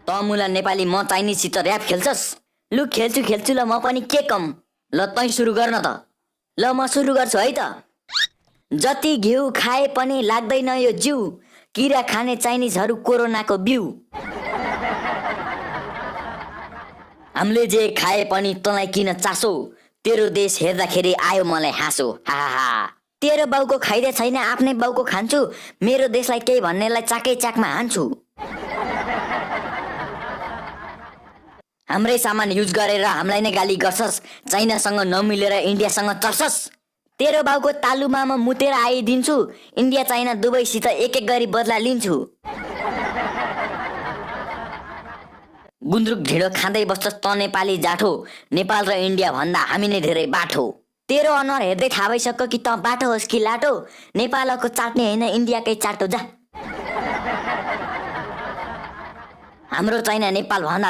त मुला नेपाली म चाइनिजसित ऱ्याप खेल्छस्? लु खेल्छु ल म पनि के कम। ल तै सुरु गर्न त। ल म सुरु गर्छु है त। जति घिउ खाए पनि लाग्दैन यो जिउ, किरा खाने चाइनिजहरू कोरोनाको बिउ। हामीले जे खाए पनि तँलाई किन चासो, तेरो देश हेर्दाखेरि आयो मलाई हाँसो। हाहा तेरो बाउको खाइदे छैन आफ्नै बाउको खान्छु, मेरो देशलाई केही भन्नेलाई चाकै चाकमा हान्छु। हाम्रै सामान युज गरेर हामीलाई नै गाली गर्छस्, चाइनासँग नमिलेर इन्डियासँग चढ्छस्। तेरो बाउको तालुमा म मुतेर आइदिन्छु, इन्डिया चाइना दुवैसित एक एक गरी बदला लिन्छु। गुन्द्रुक ढिँडो खाँदै बस्छस् त नेपाली जाठो, नेपाल र इन्डिया भन्दा हामी नै धेरै बाठो। तेरो अनुहार हेर्दै थाहा भइसक्यो कि त बाठो होस् कि लाटो, नेपालको चाट्ने होइन इन्डियाकै चाटो जा। हाम्रो चाइना नेपाल भन्दा